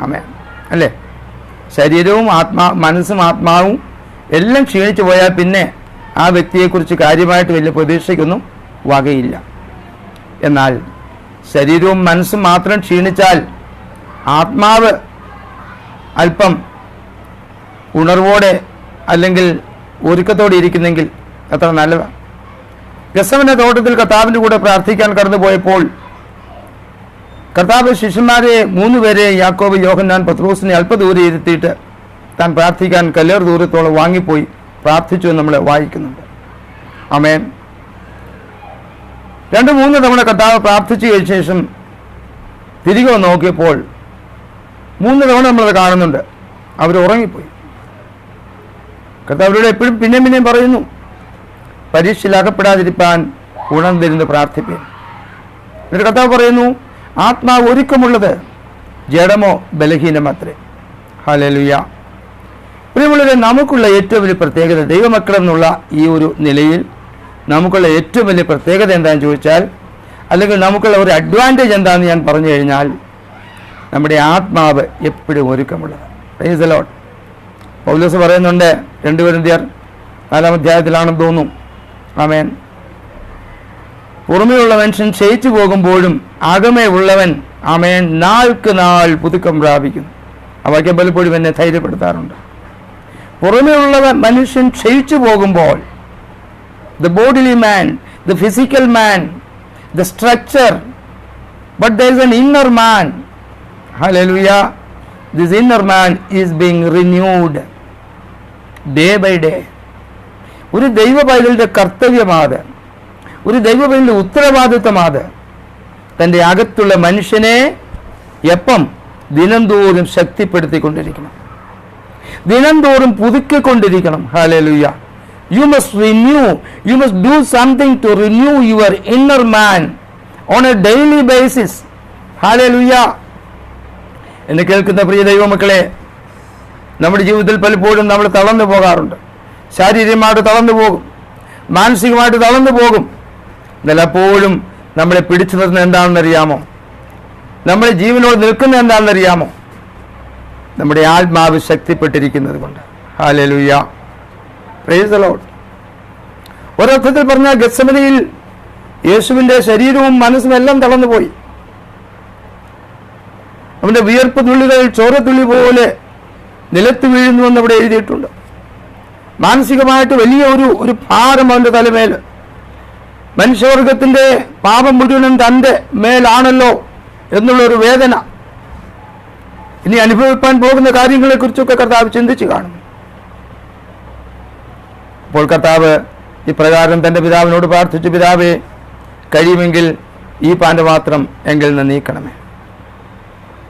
ആമേൻ. അല്ലേ? ശരീരവും മനസ്സും ആത്മാവും എല്ലാം ക്ഷീണിച്ചു പോയാൽ പിന്നെ ആ വ്യക്തിയെക്കുറിച്ച് കാര്യമായിട്ട് വലിയ പ്രതീക്ഷയ്ക്കൊന്നും വകയില്ല. എന്നാൽ ശരീരവും മനസ്സും മാത്രം ക്ഷീണിച്ചാൽ ആത്മാവ് അല്പം ഉണർവോടെ അല്ലെങ്കിൽ ഒരുക്കത്തോടെ ഇരിക്കുന്നെങ്കിൽ എത്ര നല്ലതാണ്. ഗെത്സമനെ തോട്ടത്തിൽ കർത്താവിൻ്റെ കൂടെ പ്രാർത്ഥിക്കാൻ കടന്നുപോയപ്പോൾ കർത്താവ് ശിഷ്യന്മാരെ 3 പേരെ, യാക്കോബ്, യോഹന്നാൻ, പത്രോസിനെ അല്പദൂരെ ഇരുത്തിയിട്ട് താൻ പ്രാർത്ഥിക്കാൻ കല്ലേർ ദൂരത്തോളം വാങ്ങിപ്പോയി പ്രാർത്ഥിച്ചു എന്ന് നമ്മൾ വായിക്കുന്നുണ്ട്. ആമേൻ. 2-3 തവണ കർത്താവ് പ്രാർത്ഥിച്ചു കഴിഞ്ഞ ശേഷം തിരികെ നോക്കിയപ്പോൾ 3 തവണ നമ്മളത് കാണുന്നുണ്ട്, അവർ ഉറങ്ങിപ്പോയി. കർത്താവരോട് എപ്പോഴും പിന്നെയും പറയുന്നു, പരീക്ഷയിൽ അകപ്പെടാതിരിക്കാൻ ഉണർന്നിരുന്ന് പ്രാർത്ഥിപ്പേൻ. എന്നിട്ട് കർത്താവ് പറയുന്നു, ആത്മാവ് ഒരുക്കമുള്ളത് ജഡമോ ബലഹീനമത്രേ. ഹല്ലേലൂയ. പ്രിയമുള്ളവരെ, നമുക്കുള്ള ഏറ്റവും വലിയ പ്രത്യേകത, ദൈവമക്കളെന്നുള്ള ഈ ഒരു നിലയിൽ നമുക്കുള്ള ഏറ്റവും വലിയ പ്രത്യേകത എന്താണെന്ന് ചോദിച്ചാൽ, അല്ലെങ്കിൽ നമുക്കുള്ള ഒരു അഡ്വാൻറ്റേജ് എന്താണെന്ന് ഞാൻ പറഞ്ഞു കഴിഞ്ഞാൽ, നമ്മുടെ ആത്മാവ് എപ്പോഴും ഒരുക്കമുള്ളത്. Praise the Lord. പൗലോസ് പറയുന്നുണ്ട്, 2 കൊരിന്ത്യർ 4-ാം അധ്യായത്തിലാണെന്ന് തോന്നുന്നു. ആമേൻ. പുറമെയുള്ള മനുഷ്യൻ ക്ഷയിച്ചു പോകുമ്പോഴും അകമേ ഉള്ളവൻ, ആമേൻ, നാൾക്ക് നാൾ പുതുക്കം പ്രാപിക്കുന്നു. ആ വാക്യം പലപ്പോഴും എന്നെ ധൈര്യപ്പെടുത്താറുണ്ട്. പുറമെയുള്ള മനുഷ്യൻ ക്ഷയിച്ചു പോകുമ്പോൾ, the bodily man, the physical man, the structure, but there is an inner man. Hallelujah. This inner man is being renewed day by day. ഒരു ദൈവ പൈതലിന്റെ കർത്തവ്യമാണ്, ഒരു ദൈവ പൈതലിന്റെ ഉത്തരവാദിത്വമാണ് തൻ്റെ അകത്തുള്ള മനുഷ്യനെ എപ്പം ദിനംതോറും ശക്തിപ്പെടുത്തിക്കൊണ്ടിരിക്കണം, ദിനംതോറും പുതുക്കിക്കൊണ്ടിരിക്കണം. Hallelujah. You must renew, you must do something to renew your inner man on a daily basis. Hallelujah. എന്നെ കേൾക്കുന്ന പ്രിയ ദൈവമക്കളെ, നമ്മുടെ ജീവിതത്തിൽ പലപ്പോഴും നമ്മൾ തളർന്നു പോകാറുണ്ട്. ശാരീരികമായിട്ട് തളർന്നു പോകും, മാനസികമായിട്ട് തളർന്നു പോകും. എന്നാൽ എപ്പോഴും നമ്മളെ പിടിച്ചു നിർത്തുന്നത് എന്താണെന്നറിയാമോ? നമ്മുടെ ജീവനോട് നിൽക്കുന്ന എന്താണെന്നറിയാമോ? നമ്മുടെ ആത്മാവ് ശക്തിപ്പെട്ടിരിക്കുന്നത് കൊണ്ട്. ഹല്ലേലൂയ. Price the Lord. ഒരർത്ഥത്തിൽ പറഞ്ഞാൽ ഗെത്സമനിയിൽ യേശുവിൻ്റെ ശരീരവും മനസ്സും എല്ലാം തളർന്നുപോയി. അവൻ്റെ വിയർപ്പ് തുള്ളികൾ ചോരത്തുള്ളി പോലെ നിലത്ത് വീഴുന്നുവെന്ന് അവിടെ എഴുതിയിട്ടുണ്ട്. മാനസികമായിട്ട് വലിയ ഒരു ഭാരം അവൻ്റെ തലമേൽ. മനുഷ്യവർഗത്തിൻ്റെ പാപം മുഴുവനും തൻ്റെ മേലാണല്ലോ എന്നുള്ളൊരു വേദന. ഇനി അനുഭവിക്കാൻ പോകുന്ന കാര്യങ്ങളെക്കുറിച്ചൊക്കെ കർത്താവ് ചിന്തിച്ച് കാണും. അപ്പോൾ കർത്താവ് ഇപ്രകാരം തൻ്റെ പിതാവിനോട് പ്രാർത്ഥിച്ചു, പിതാവേ, കഴിയുമെങ്കിൽ ഈ പാനപാത്രം എങ്കിൽ നിന്ന് നീക്കണമേ.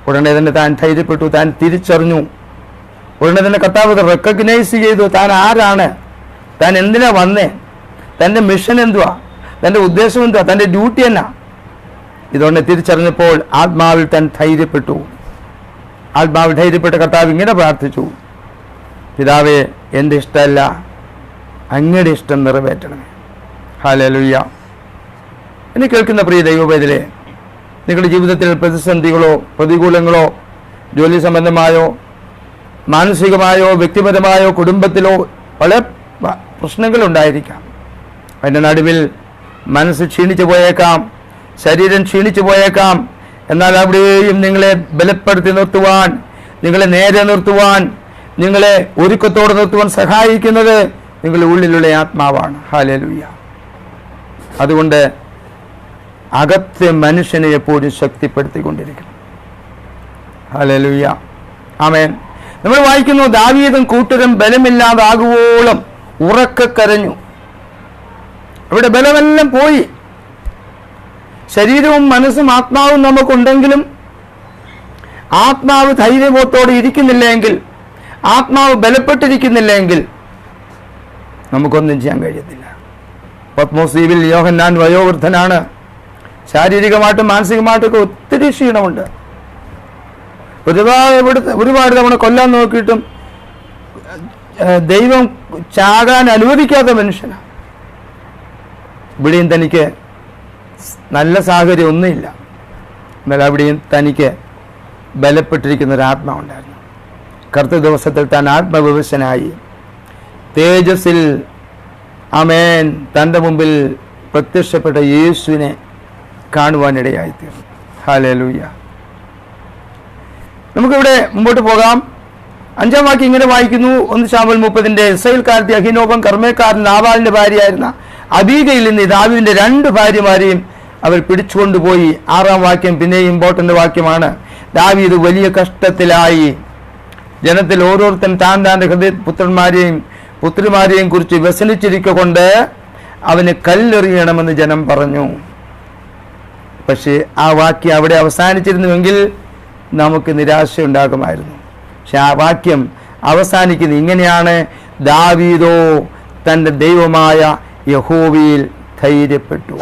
ഉടനെ തന്നെ താൻ ധൈര്യപ്പെട്ടു, താൻ തിരിച്ചറിഞ്ഞു. ഉടനെ തന്നെ കർത്താവ് റെക്കഗ്നൈസ് ചെയ്തു താൻ ആരാണ്, താൻ എന്തിനാ വന്നേ, തൻ്റെ മിഷൻ എന്തുവാ, തൻ്റെ ഉദ്ദേശം എന്തുവാ, തൻ്റെ ഡ്യൂട്ടി എന്നാ. ഇതുകൊണ്ട് തിരിച്ചറിഞ്ഞപ്പോൾ ആത്മാവിൽ താൻ ധൈര്യപ്പെട്ടു. ആത്മാവിൽ ധൈര്യപ്പെട്ട കർത്താവ് ഇങ്ങനെ പ്രാർത്ഥിച്ചു, പിതാവേ, എൻ്റെ ഇഷ്ടമല്ല, അങ്ങയുടെ ഇഷ്ടം നിറവേറ്റണമേ. ഹല്ലേലൂയ. എന്നെ കേൾക്കുന്ന പ്രിയ ദൈവവേദലേ, നിങ്ങളുടെ ജീവിതത്തിൽ പ്രതിസന്ധികളോ പ്രതികൂലങ്ങളോ ജോലി സംബന്ധമായോ മാനസികമായോ വ്യക്തിപരമായോ കുടുംബത്തിലോ പല പ്രശ്നങ്ങളുണ്ടായിരിക്കാം. അതിൻ്റെ നടുവിൽ മനസ്സ് ക്ഷീണിച്ചു പോയേക്കാം, ശരീരം ക്ഷീണിച്ചു പോയേക്കാം. എന്നാൽ അവിടെയും നിങ്ങളെ ബലപ്പെടുത്തി നിർത്തുവാൻ, നിങ്ങളെ നേരെ നിർത്തുവാൻ, നിങ്ങളെ ഒരുക്കത്തോടെ നിർത്തുവാൻ സഹായിക്കുന്നത് നിങ്ങളുടെ ഉള്ളിലുള്ള ആത്മാവാണ്. ഹല്ലേലൂയ. അതുകൊണ്ട് അകത്തെ മനുഷ്യനെ എപ്പോഴും ശക്തിപ്പെടുത്തിക്കൊണ്ടിരിക്കണം. ഹല്ലേലൂയ. ആമേൻ. നമ്മൾ വായിക്കുന്നു, ദാവീദും കൂട്ടരും ബലമില്ലാതാകുവോളം ഉറക്കെ കരഞ്ഞു. അവിടെ ബലമെല്ലാം പോയി. ശരീരവും മനസ്സും ആത്മാവും നമുക്കുണ്ടെങ്കിലും ആത്മാവ് ധൈര്യബോധത്തോടെ ഇരിക്കുന്നില്ലെങ്കിൽ, ആത്മാവ് ബലപ്പെട്ടിരിക്കുന്നില്ലെങ്കിൽ നമുക്കൊന്നും ചെയ്യാൻ കഴിയത്തില്ല. പത്മോസ് ദ്വീപിൽ യോഹന്നാൻ വയോവൃദ്ധനാണ്. ശാരീരികമായിട്ടും മാനസികമായിട്ടൊക്കെ ഒത്തിരി ക്ഷീണമുണ്ട്. ഒരുപാട് തവണ കൊല്ലാൻ നോക്കിയിട്ടും ദൈവം ചാകാൻ അനുവദിക്കാത്ത മനുഷ്യനാണ്. ഇവിടെയും തനിക്ക് നല്ല സാഹചര്യം ഒന്നുമില്ല. എന്നാൽ അവിടെയും തനിക്ക് ബലപ്പെട്ടിരിക്കുന്ന ഒരു ആത്മാവുണ്ടായിരുന്നു. കറുത്ത ദിവസത്തിൽ താൻ ആത്മവിവശനായി തേജസ്സിൽ ആമേൻ തൻ്റെ മുമ്പിൽ പ്രത്യക്ഷപ്പെട്ട യേശുവിനെ കാണുവാനിടയായിത്തീർന്നു. ഹല്ലേലൂയ. നമുക്കിവിടെ മുമ്പോട്ട് പോകാം. 5-ാം വാക്യം ഇങ്ങനെ വായിക്കുന്നു, 1 ശമൂവേൽ 30 ഇസ്രായേൽക്കാരത്തി അഹിനോബം കർമ്മേക്കാരൻ നാബാലിന്റെ ഭാര്യയായിരുന്ന അബീഗയിൽ നിന്ന് ദാവീദിന്റെ 2 ഭാര്യമാരെയും അവർ പിടിച്ചുകൊണ്ടുപോയി. 6-ാം വാക്യം പിന്നെയും ഇമ്പോർട്ടന്റ് വാക്യമാണ്. ദാവീദ് വലിയ കഷ്ടത്തിലായി. ജനത്തിൽ ഓരോരുത്തൻ താൻ്റെ ഹൃദയ പുത്രന്മാരെയും പുത്രിമാരെയും കുറിച്ച് വ്യസനിച്ചിരിക്കൊണ്ട് അവന് കല്ലെറിയണമെന്ന് ജനം പറഞ്ഞു. പക്ഷേ ആ വാക്യം അവിടെ അവസാനിച്ചിരുന്നുവെങ്കിൽ നമുക്ക് നിരാശയുണ്ടാകുമായിരുന്നു. പക്ഷെ ആ വാക്യം അവസാനിക്കുന്നത് ഇങ്ങനെയാണ്, ദാവീദോ തൻ്റെ ദൈവമായ യഹോവയിൽ ധൈര്യപ്പെട്ടു.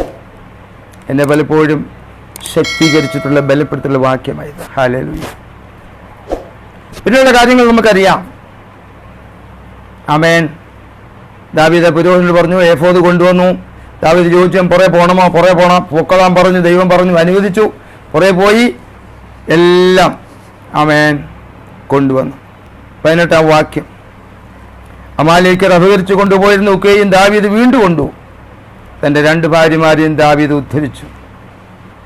എന്നെ പലപ്പോഴും ശക്തീകരിച്ചിട്ടുള്ള ബലപ്പെടുത്തിയുള്ള വാക്യമായത്. ഹല്ലേലൂയ. പിന്നെയുള്ള കാര്യങ്ങൾ നമുക്കറിയാം. ആമേൻ. ദാവീദ് പുരോഹിതനോട് പറഞ്ഞു, ഏഫോദ് കൊണ്ടുവന്നു. ദാവീദ് ചോദിച്ചു, പുറേ പോകണമോ? പുറേ പോകണം, പൊക്കളാൻ പറഞ്ഞു. ദൈവം പറഞ്ഞു, അനുവദിച്ചു. പുറേ പോയി എല്ലാം ആമേൻ കൊണ്ടുവന്നു. 18-ാം വാക്യം, അമാലേക്യർ അപഹരിച്ചു കൊണ്ടുപോയിരുന്ന ഒക്കെയും ദാവീദ് വീണ്ടും കൊണ്ടു. തൻ്റെ 2 ഭാര്യമാരെയും ദാവീദ് ഉദ്ധരിച്ചു.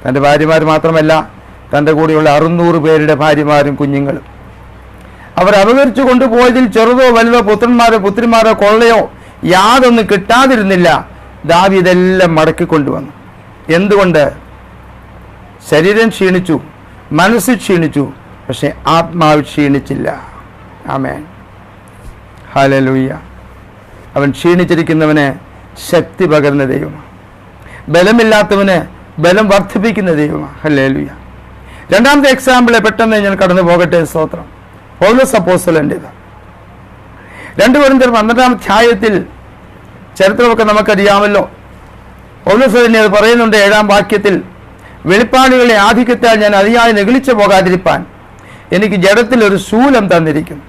തൻ്റെ ഭാര്യമാർ മാത്രമല്ല, തൻ്റെ കൂടെയുള്ള 600 പേരുടെ ഭാര്യമാരും കുഞ്ഞുങ്ങളും. അവർ അപഹരിച്ചു കൊണ്ടുപോയതിൽ ചെറുതോ വലുതോ പുത്രന്മാരോ പുത്രിമാരോ കൊള്ളയോ യാതൊന്നും കിട്ടാതിരുന്നില്ല. ദാവീദ് എല്ലാം മടക്കിക്കൊണ്ടുവന്നു. എന്തുകൊണ്ട്? ശരീരം ക്ഷീണിച്ചു, മനസ്സ് ക്ഷീണിച്ചു, പക്ഷെ ആത്മാവ് ക്ഷീണിച്ചില്ല. ആമേൻ. ഹല്ലേലൂയ. അവൻ ക്ഷീണിച്ചിരിക്കുന്നവന് ശക്തി പകരുന്ന ദൈവമാണ്. ബലമില്ലാത്തവന് ബലം വർദ്ധിപ്പിക്കുന്ന ദൈവമാണ്. ഹല്ലേലൂയ. 2ാമത്തെ എക്സാമ്പിളെ പെട്ടെന്ന് ഞാൻ കടന്നു പോകട്ടെ. സ്തോത്രം. പൗലോസ് അപ്പോസ്തലൻ്റേത്. 2 കൊരിന്ത്യർ 12-ാം അധ്യായത്തിൽ ചരിത്രമൊക്കെ നമുക്കറിയാമല്ലോ. പൗലോസ് തന്നെ അത് പറയുന്നുണ്ട് 7-ാം വാക്യത്തിൽ, വെളിപ്പാടുകളുടെ ആധിക്യത്താൽ ഞാൻ അതിയായി നെഗളിച്ചു പോകാതിരിപ്പാൻ എനിക്ക് ജഡത്തിൽ ഒരു ശൂലം തന്നിരിക്കുന്നു.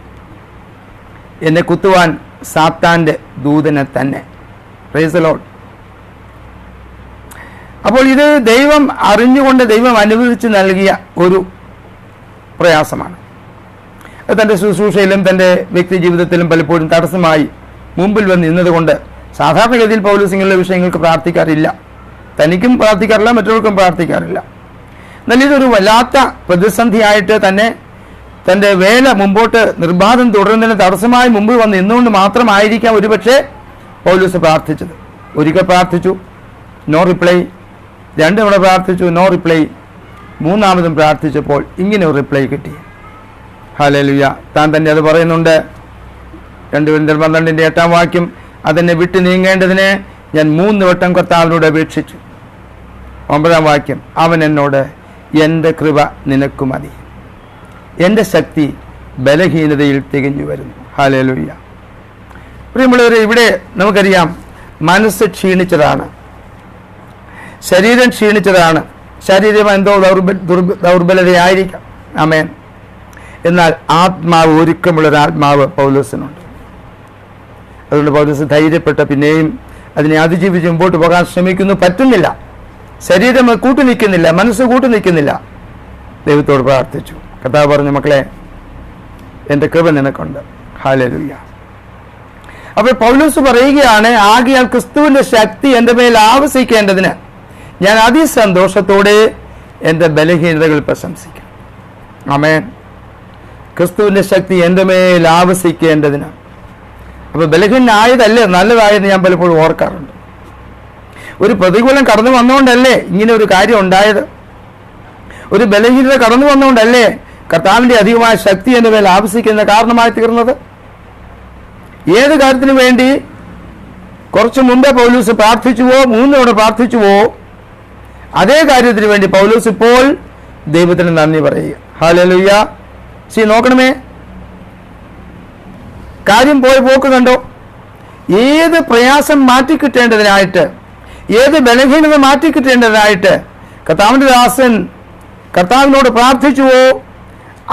എന്നെ കുത്തുവാൻ സാത്താൻ്റെ ദൂതനെ തന്നെ. Price the Lord. അപ്പോൾ ഇത് ദൈവം അറിഞ്ഞുകൊണ്ട് ദൈവം അനുവദിച്ച് നൽകിയ ഒരു പ്രയാസമാണ്. തൻ്റെ ശുശ്രൂഷയിലും തൻ്റെ വ്യക്തി ജീവിതത്തിലും പലപ്പോഴും തടസ്സമായി മുമ്പിൽ വന്ന് നിന്നതുകൊണ്ട് സാധാരണഗതിയിൽ പൗലോസ് ഇങ്ങനെയുള്ള വിഷയങ്ങൾക്ക് പ്രാർത്ഥിക്കാറില്ല. തനിക്കും പ്രാർത്ഥിക്കാറില്ല, മറ്റവർക്കും പ്രാർത്ഥിക്കാറില്ല. എന്നാൽ ഇതൊരു വല്ലാത്ത പ്രതിസന്ധിയായിട്ട് തന്നെ തൻ്റെ വേല മുമ്പോട്ട് നിർബാധം തുടരുന്നതിന് തടസ്സമായി മുമ്പിൽ വന്ന് നിന്നുകൊണ്ട് മാത്രമായിരിക്കാം ഒരുപക്ഷെ പൗലോസ് പ്രാർത്ഥിച്ചത്. ഒരിക്കൽ പ്രാർത്ഥിച്ചു, നോ റിപ്ലൈ. 2 തവണ പ്രാർത്ഥിച്ചു, നോ റിപ്ലൈ. 3-ാമതും പ്രാർത്ഥിച്ചപ്പോൾ ഇങ്ങനെ ഒരു റിപ്ലൈ കിട്ടി. ഹല്ലേലൂയ. താൻ തന്നെ അത് പറയുന്നുണ്ട്. 2 കൊരിന്ത്യർ 12:8 അതെന്നെ വിട്ടു നീങ്ങേണ്ടതിന് ഞാൻ 3 വട്ടം കർത്താവിനോട് അപേക്ഷിച്ചു. 9 അവൻ എന്നോട്, എൻ്റെ കൃപ നിനക്ക് മതി, എൻ്റെ ശക്തി ബലഹീനതയിൽ തികഞ്ഞു വരുന്നു. ഹല്ലേലൂയ. പ്രിയമുള്ളവരെ, ഇവിടെ നമുക്കറിയാം മനസ്സ് ക്ഷീണിച്ചതാണ്, ശരീരം ക്ഷീണിച്ചതാണ്, ശരീരം എന്തോ ദൗർബലതയായിരിക്കാം. ആമേൻ. എന്നാൽ ആത്മാവ്, ഒരുക്കമുള്ളൊരാത്മാവ് പൗലോസിനുണ്ട്. അതുകൊണ്ട് പൗലോസ് ധൈര്യപ്പെട്ട പിന്നെയും അതിനെ അതിജീവിച്ച് മുമ്പോട്ട് പോകാൻ ശ്രമിക്കുന്നു. പറ്റുന്നില്ല, ശരീരം കൂട്ടു നിൽക്കുന്നില്ല, മനസ്സ് കൂട്ടു നിൽക്കുന്നില്ല. ദൈവത്തോട് പ്രാർത്ഥിച്ചു. കർത്താവ് പറഞ്ഞു, മക്കളെ, എൻ്റെ കൃപ നിനക്കുണ്ട്. ഹല്ലേലൂയ. അപ്പോൾ പൗലോസ് പറയുകയാണ്, ആകയാൽ ക്രിസ്തുവിൻ്റെ ശക്തി എൻ്റെ മേൽ ആവസിക്കേണ്ടതിന് ഞാൻ അതിസന്തോഷത്തോടെ എൻ്റെ ബലഹീനതകൾ പ്രശംസിക്കും. ആമേൻ. ക്രിസ്തുവിൻ്റെ ശക്തി എൻ്റെ മേൽ ആവസിക്കേണ്ടതിന്. അപ്പോൾ ബലഹീനായതല്ലേ നല്ലതായെന്ന് ഞാൻ പലപ്പോഴും ഓർക്കാറുണ്ട്. ഒരു പ്രതികൂലം കടന്നു വന്നുകൊണ്ടല്ലേ ഇങ്ങനെ ഒരു കാര്യം ഉണ്ടായത്? ഒരു ബലഹീനത കടന്നു വന്നുകൊണ്ടല്ലേ കർത്താവിൻ്റെ അധികമായ ശക്തി എൻ്റെ മേൽ ആവസിക്കുന്ന കാരണമായി തീർന്നത്? ഏത് കാര്യത്തിനു വേണ്ടി കുറച്ചു മുമ്പേ പൗലോസ് പ്രാർത്ഥിച്ചുവോ, 3 തവണ പ്രാർത്ഥിച്ചുവോ, അതേ കാര്യത്തിന് വേണ്ടി പൗലോസ് ഇപ്പോൾ ദൈവത്തിന് നന്ദി പറയുക. ഹല്ലേലൂയ. നോക്കണമേ, കാര്യം പോയി പോക്ക് കണ്ടോ? ഏത് പ്രയാസം മാറ്റിക്കിട്ടേണ്ടതിനായിട്ട്, ഏത് ബലഹീനത മാറ്റിക്കിട്ടേണ്ടതിനായിട്ട് കർത്താവിൻ്റെ ദാസൻ കർത്താവിനോട് പ്രാർത്ഥിച്ചുവോ,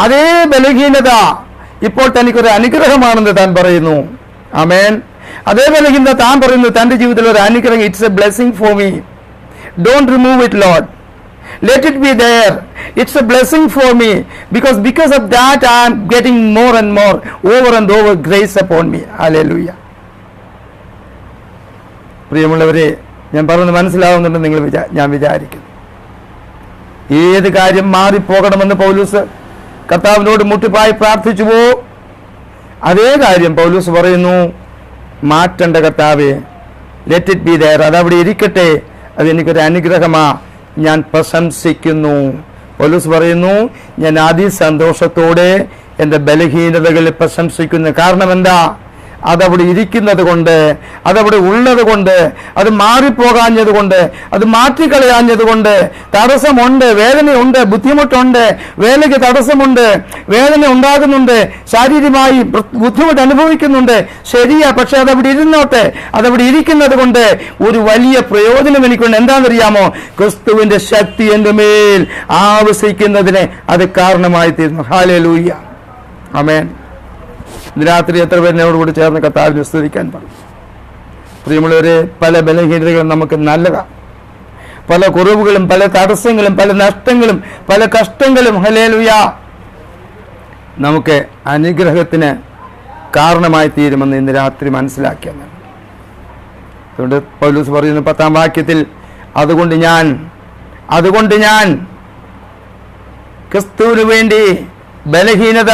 അതേ ബലഹീനത ഇപ്പോൾ തനിക്കൊരു അനുഗ്രഹമാണെന്ന് താൻ പറയുന്നു. ആമേൻ. അതേ ബലഹീനത താൻ പറയുന്നു തൻ്റെ ജീവിതത്തിൽ ഒരു അനുഗ്രഹം. It's A blessing for me. Don't remove it Lord. Let it be there. It's a blessing for me because of that I am getting more and more over and over grace upon me. Hallelujah. പ്രിയമുള്ളവരെ, ഞാൻ പറയുന്നത് മനസ്സിലാവുന്നുണ്ടെന്ന് ഞാൻ വിചാരിക്കുന്നു. ഏത് കാര്യം മാറിപ്പോകണമെന്ന് പൗലോസ് കർത്താവിനോട് മുട്ടിപ്പായി പ്രാർത്ഥിച്ചുവോ, അതേ കാര്യം പൗലോസ് പറയുന്നു, മാറ്റേണ്ട കർത്താവേ, ലെറ്റ് ഇറ്റ് ബി ദെയർ. അതവിടെ ഇരിക്കട്ടെ, അതെനിക്കൊരു അനുഗ്രഹമാ, ഞാൻ പ്രശംസിക്കുന്നു. പൗലോസ് പറയുന്നു, ഞാൻ അതിസന്തോഷത്തോടെ എൻ്റെ ബലഹീനതകളിൽ പ്രശംസിക്കുന്നു. കാരണം എന്താ? അതവിടെ ഇരിക്കുന്നത് കൊണ്ട്, അതവിടെ ഉള്ളത് കൊണ്ട്, അത് മാറിപ്പോകാഞ്ഞത് കൊണ്ട്, അത് മാറ്റിക്കളയാഞ്ഞത് കൊണ്ട് തടസ്സമുണ്ട്, വേദനയുണ്ട്, ബുദ്ധിമുട്ടുണ്ട്, വേലയ്ക്ക് തടസ്സമുണ്ട്, വേദന ഉണ്ടാകുന്നുണ്ട്, ശാരീരികമായി ബുദ്ധിമുട്ട് അനുഭവിക്കുന്നുണ്ട്. ശരിയാ, പക്ഷെ അതവിടെ ഇരുന്നോട്ടെ. അതവിടെ ഇരിക്കുന്നത് കൊണ്ട് ഒരു വലിയ പ്രയോജനം എനിക്കുണ്ട്. എന്താണെന്നറിയാമോ? ക്രിസ്തുവിൻ്റെ ശക്തി എൻ്റെ മേൽ ആവസിക്കുന്നതിന് അത് കാരണമായി തീർന്നു. ഹല്ലേലൂയ. ആമേൻ. ഇന്ന് രാത്രി എത്ര പേരിനോട് കൂടി ചേർന്ന് കർത്താവിനെ സ്തുതിക്കാൻ പറഞ്ഞു. പ്രിയമുള്ളവരെ, പല ബലഹീനതകളും നമുക്ക് നല്ലതാണ്. പല കുറവുകളും, പല തടസ്സങ്ങളും, പല നഷ്ടങ്ങളും, പല കഷ്ടങ്ങളും ഹല്ലേലൂയ നമുക്ക് അനുഗ്രഹത്തിന് കാരണമായി തീരുമെന്ന് ഇന്ന് രാത്രി മനസ്സിലാക്കിയാണ്. അതുകൊണ്ട് പൗലോസ് പറയുന്നു 10-ാം വാക്യത്തിൽ, അതുകൊണ്ട് ഞാൻ ക്രിസ്തുവിന് വേണ്ടി ബലഹീനത,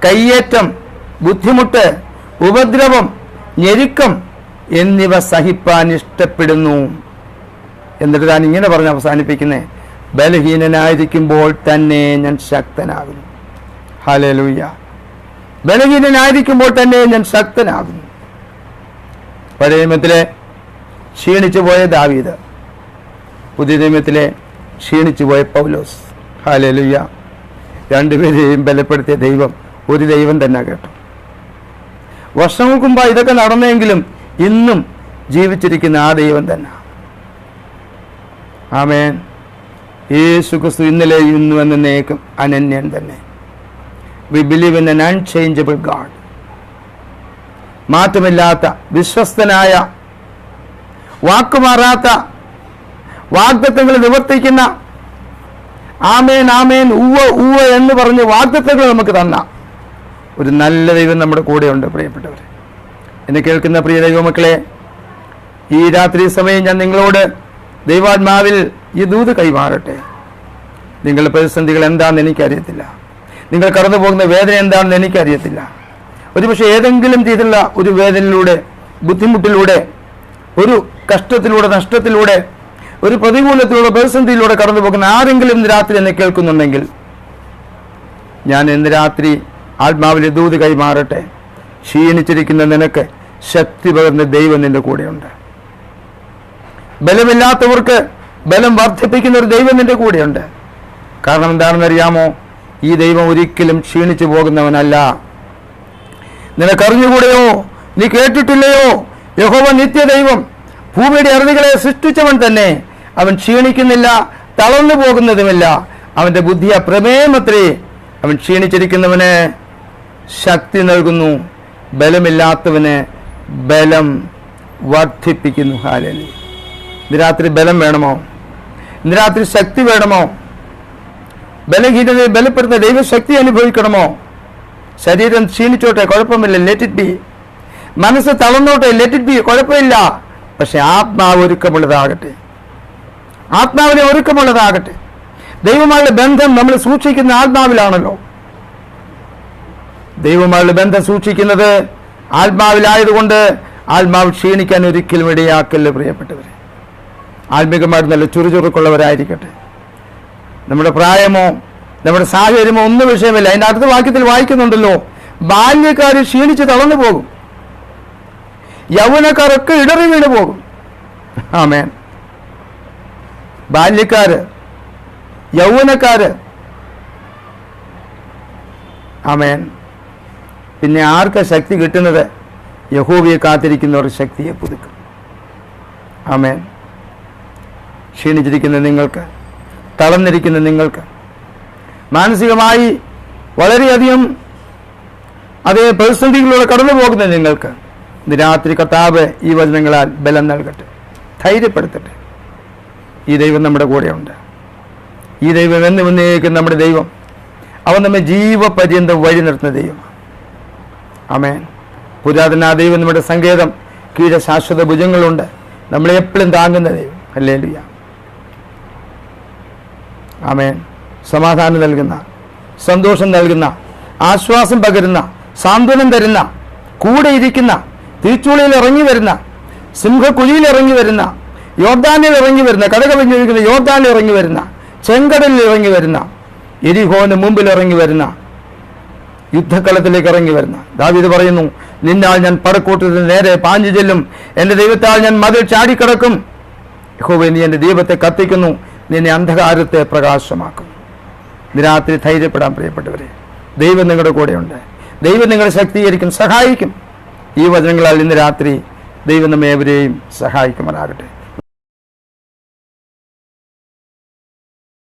കയ്യേറ്റം, ബുദ്ധിമുട്ട്, ഉപദ്രവം, ഞെരുക്കം എന്നിവ സഹിപ്പാൻ ഇഷ്ടപ്പെടുന്നു. എന്നിട്ട് താൻ ഇങ്ങനെ പറഞ്ഞ് അവസാനിപ്പിക്കുന്നേ, ബലഹീനനായിരിക്കുമ്പോൾ തന്നെ ഞാൻ ശക്തനാകുന്നു. ഹല്ലേലൂയ. ബലഹീനനായിരിക്കുമ്പോൾ തന്നെ ഞാൻ ശക്തനാകുന്നു. പഴയ നിയമത്തിലെ ക്ഷീണിച്ചു പോയ ദാവീദ്, പുതിയ നിയമത്തിലെ ക്ഷീണിച്ചു പോയ പൗലോസ്. ഹല്ലേലൂയ. രണ്ടുപേരെയും ബലപ്പെടുത്തിയ ദൈവം ഒരു ദൈവം തന്നെ കേട്ടോ. വർഷങ്ങൾക്ക് മുമ്പ് ഇതൊക്കെ നടന്നെങ്കിലും ഇന്നും ജീവിച്ചിരിക്കുന്ന ആ ദൈവം തന്നെ. ആമേൻ. യേശു ക്രിസ്തു ഇന്നലെ ഇന്നും എന്നേക്കും അനന്യൻ തന്നെ. We believe in an unchangeable God. മാറ്റമില്ലാത്ത, വിശ്വസ്തനായ, വാക്കുമാറാത്ത, വാഗ്ദത്തങ്ങൾ നിവർത്തിക്കുന്ന, ആമേൻ ആമേൻ ഉവ്വ ഉവ്വ എന്ന് പറഞ്ഞ് വാഗ്ദത്തങ്ങൾ നമുക്ക് തന്ന ഒരു നല്ല ദൈവം നമ്മുടെ കൂടെയുണ്ട്. പ്രിയപ്പെട്ടവരെ, എന്നെ കേൾക്കുന്ന പ്രിയ ദൈവമക്കളെ, ഈ രാത്രി സമയം ഞാൻ നിങ്ങളോട് ദൈവാത്മാവിൽ ഈ ദൂത് കൈമാറട്ടെ. നിങ്ങളുടെ പ്രതിസന്ധികൾ എന്താണെന്ന് എനിക്കറിയത്തില്ല. നിങ്ങൾ കടന്നു പോകുന്ന വേദന എന്താണെന്ന് എനിക്കറിയത്തില്ല. ഒരുപക്ഷെ ഏതെങ്കിലും രീതിയിലുള്ള ഒരു വേദനയിലൂടെ, ബുദ്ധിമുട്ടിലൂടെ, ഒരു കഷ്ടത്തിലൂടെ, നഷ്ടത്തിലൂടെ, ഒരു പ്രതികൂലത്തിലൂടെ, പ്രതിസന്ധിയിലൂടെ കടന്നു പോകുന്ന ആരെങ്കിലും ഇന്ന് രാത്രി എന്നെ കേൾക്കുന്നുണ്ടെങ്കിൽ ഞാൻ ഇന്ന് രാത്രി ആത്മാവിലെ ദൂത് കൈമാറട്ടെ. ക്ഷീണിച്ചിരിക്കുന്ന നിനക്ക് ശക്തി പകർന്ന ദൈവം നിന്റെ കൂടെയുണ്ട്. ബലമില്ലാത്തവർക്ക് ബലം വർദ്ധിപ്പിക്കുന്ന ഒരു ദൈവം നിന്റെ കൂടെയുണ്ട്. കാരണം എന്താണെന്നറിയാമോ? ഈ ദൈവം ഒരിക്കലും ക്ഷീണിച്ചു പോകുന്നവനല്ല. നിനക്കറിഞ്ഞുകൂടെയോ? നീ കേട്ടിട്ടില്ലയോ? യഹോവ നിത്യദൈവം, ഭൂമിയുടെ അറുതികളെ സൃഷ്ടിച്ചവൻ തന്നെ. അവൻ ക്ഷീണിക്കുന്നില്ല, തളർന്നു പോകുന്നതുമില്ല. അവന്റെ ബുദ്ധി അപ്രമേയമത്രേ. അവൻ ക്ഷീണിച്ചിരിക്കുന്നവന് ശക്തി നൽകുന്നു, ബലമില്ലാത്തവന് ബലം വർദ്ധിപ്പിക്കുന്നു. ഹല്ലേലൂയ. ഇന്ന് രാത്രി ബലം വേണമോ? ഇന്ന് രാത്രി ശക്തി വേണമോ? ബലഹീനതയെ ബലപ്പെടുന്ന ദൈവശക്തി അനുഭവിക്കണമോ? ശരീരം ക്ഷീണിച്ചോട്ടെ, കുഴപ്പമില്ല, ലെറ്റ് ഇറ്റ് ബി. മനസ്സ് തളർന്നോട്ടെ, ലെറ്റ് ഇറ്റ് ബി, കുഴപ്പമില്ല. പക്ഷെ ആത്മാവ് ഒരുക്കമുള്ളതാകട്ടെ, ആത്മാവിനെ ഒരുക്കമുള്ളതാകട്ടെ. ദൈവമായുള്ള ബന്ധം നമ്മൾ സൂക്ഷിക്കുന്ന ആത്മാവിലാണല്ലോ. ദൈവമായുള്ള ബന്ധം സൂക്ഷിക്കുന്നത് ആത്മാവിലായതുകൊണ്ട് ആത്മാവ് ക്ഷീണിക്കാൻ ഒരിക്കലും ഇടയാക്കല്ല. പ്രിയപ്പെട്ടവരെ, ആത്മീകമായിട്ട് നല്ല ചുറുചുറുക്കുള്ളവരായിരിക്കട്ടെ. നമ്മുടെ പ്രായമോ നമ്മുടെ സാഹചര്യമോ ഒന്നും വിഷയമില്ല. അതിൻ്റെ അടുത്ത വാക്യത്തിൽ വായിക്കുന്നുണ്ടല്ലോ, ബാല്യക്കാർ ക്ഷീണിച്ച് തളർന്നു പോകും, യൗവനക്കാരൊക്കെ ഇടറി വീണ് പോകും. ആമേൻ. ബാല്യക്കാര്, യൗവനക്കാര്, ആമേൻ. പിന്നെ ആർക്കാ ശക്തി കിട്ടുന്നത്? യഹോവയെ കാത്തിരിക്കുന്നവർ ശക്തിയെ പുതുക്കും. ആമേൻ. ക്ഷീണിച്ചിരിക്കുന്ന നിങ്ങൾക്ക്, തളർന്നിരിക്കുന്ന നിങ്ങൾക്ക്, മാനസികമായി വളരെയധികം അതേ പ്രതിസന്ധികളിലൂടെ കടന്നു പോകുന്ന നിങ്ങൾക്ക് ഇന്ന് രാത്രി കർത്താവ് ഈ വചനങ്ങളാൽ ബലം നൽകട്ടെ, ധൈര്യപ്പെടുത്തട്ടെ. ഈ ദൈവം നമ്മുടെ കൂടെയുണ്ട്. ഈ ദൈവം എന്ന് വന്നേക്കും നമ്മുടെ ദൈവം. അവൻ നമ്മെ ജീവപര്യന്തം വഴി നിർത്തുന്ന ദൈവമാണ്. ആമേൻ. പുരാതന ദൈവം നമ്മുടെ സങ്കേതം, കീഴ ശാശ്വത ഭുജങ്ങളുണ്ട്, നമ്മളെ എപ്പോഴും താങ്ങുന്ന ദൈവം. ഹല്ലേലൂയ. ആമേൻ. സമാധാനം നൽകുന്ന, സന്തോഷം നൽകുന്ന, ആശ്വാസം പകരുന്ന, സാന്ത്വനം തരുന്ന, കൂടെ ഇരിക്കുന്ന, തീച്ചൂളയിൽ ഇറങ്ങി വരുന്ന, സിംഹക്കുഴിയിൽ ഇറങ്ങി വരുന്ന, യോർദാനിൽ ഇറങ്ങി വരുന്ന, കടകവിഞ്ഞൊഴുകുന്ന യോർദാനിൽ ഇറങ്ങി വരുന്ന, ചെങ്കടലിൽ ഇറങ്ങി വരുന്ന, എരിഹോന് മുമ്പിൽ ഇറങ്ങി വരുന്ന, യുദ്ധക്കളത്തിലേക്ക് ഇറങ്ങി വരുന്ന ദാവീദ് പറയുന്നു, നിന്നാൽ ഞാൻ പടക്കൂട്ടത്തിന് നേരെ പാഞ്ഞു ചെല്ലും, എൻ്റെ ദൈവത്താൽ ഞാൻ മതിൽ ചാടിക്കിടക്കും. യഹോവേ, നീ എൻ്റെ ദീപത്തെ കത്തിക്കുന്നു, നിന്നെ അന്ധകാരത്തെ പ്രകാശമാക്കും. ഇന്ന് രാത്രി ധൈര്യപ്പെടാൻ പ്രിയപ്പെട്ടവരെ, ദൈവം നിങ്ങളുടെ കൂടെയുണ്ട്. ദൈവം നിങ്ങളെ ശക്തീകരിക്കും, സഹായിക്കും. ഈ വചനങ്ങളാൽ ഇന്ന് രാത്രി ദൈവം നമ്മെ ഏവരെയും സഹായിക്കുമാറാകട്ടെ.